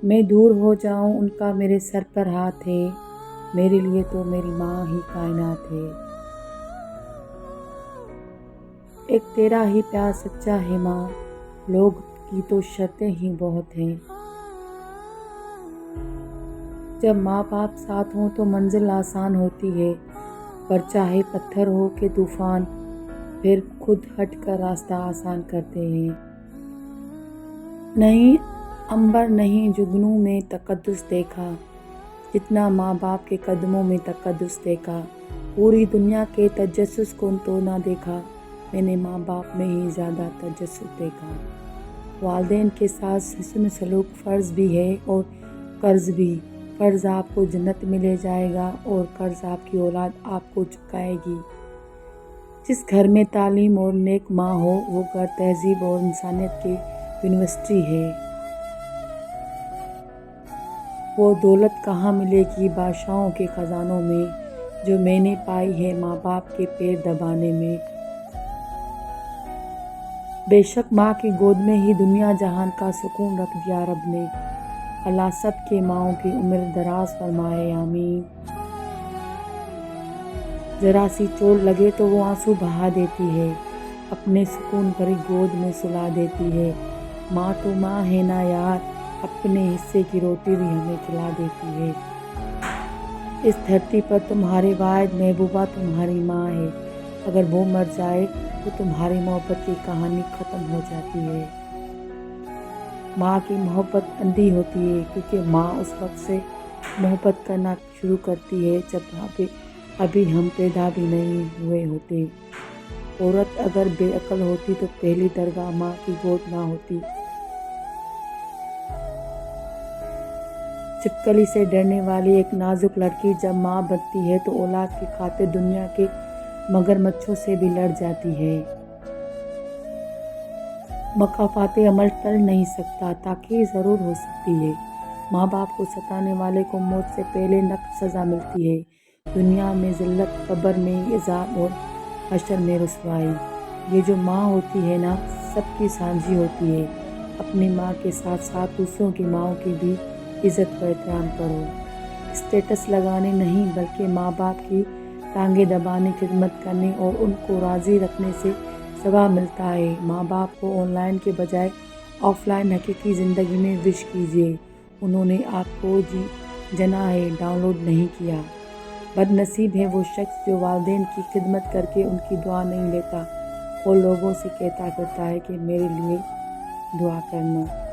میں دور ہو جاؤں ان کا میرے سر پر ہاتھ ہے، میرے لیے تو میری ماں ہی کائنات ہے۔ ایک تیرا ہی پیار سچا ہے ماں، لوگ کی تو شرطیں ہی بہت ہیں۔ جب ماں باپ ساتھ ہوں تو منزل آسان ہوتی ہے، پر چاہے پتھر ہو کہ طوفان، پھر خود ہٹ کر راستہ آسان کرتے ہیں۔ نہیں عنبر نہیں جگنوں میں تقدس دیکھا، جتنا ماں باپ کے قدموں میں تقدس دیکھا۔ پوری دنیا کے تجسس کو تو نہ دیکھا، میں نے ماں باپ میں ہی زیادہ تجسس دیکھا۔ والدین کے ساتھ حسن سلوک فرض بھی ہے اور قرض بھی۔ فرض آپ کو جنت میں لے جائے گا اور قرض آپ کی اولاد آپ کو چکائے گی۔ جس گھر میں تعلیم اور نیک ماں ہو وہ گھر تہذیب اور انسانیت کی یونیورسٹی ہے۔ وہ دولت کہاں ملے گی بادشاہوں کے خزانوں میں، جو میں نے پائی ہے ماں باپ کے پیر دبانے میں۔ بے شک ماں کی گود میں ہی دنیا جہان کا سکون رکھ دیا رب نے، اللہ سب کے ماؤں کی عمر دراز فرمائے آمین۔ ذرا سی چوٹ لگے تو وہ آنسو بہا دیتی ہے، اپنے سکون بھری گود میں سلا دیتی ہے۔ ماں تو ماں ہے نا یار، اپنے حصے کی روٹی بھی ہمیں کھلا دیتی ہے۔ اس دھرتی پر تمہاری واحد محبوبہ تمہاری ماں ہے، اگر وہ مر جائے تو تمہاری محبت کی کہانی ختم ہو جاتی ہے۔ ماں کی محبت اندھی ہوتی ہے، کیونکہ ماں اس وقت سے محبت کرنا شروع کرتی ہے جب ابھی ہم پیدا بھی نہیں ہوئے ہوتے۔ عورت اگر بے عقل ہوتی تو پہلی درگاہ ماں کی گود نہ ہوتی۔ چھپکلی سے ڈرنے والی ایک نازک لڑکی جب ماں بنتی ہے تو اولاد کی خاطر دنیا کے مگرمچھوں سے بھی لڑ جاتی ہے۔ مکافات عمل ٹل نہیں سکتا، تاخیر ضرور ہو سکتی ہے۔ ماں باپ کو ستانے والے کو موت سے پہلے نقد سزا ملتی ہے، دنیا میں ذلت، قبر میں عذاب اور حشر میں رسوائی۔ یہ جو ماں ہوتی ہے نا، سب کی سانجھی ہوتی ہے۔ اپنی ماں کے ساتھ ساتھ دوسروں کی ماؤں کی بھی عزت و احترام کرو۔ اسٹیٹس لگانے نہیں بلکہ ماں باپ کی ٹانگیں دبانے، خدمت کرنے اور ان کو راضی رکھنے سے ثواب ملتا ہے۔ ماں باپ کو آن لائن کے بجائے آف لائن حقیقی زندگی میں وش کیجیے، انہوں نے آپ کو جنا ہے، ڈاؤن لوڈ نہیں کیا۔ بد نصیب ہے وہ شخص جو والدین کی خدمت کر کے ان کی دعا نہیں لیتا اور لوگوں سے کہتا پھرتا ہے کہ میرے لیے دعا کرنا۔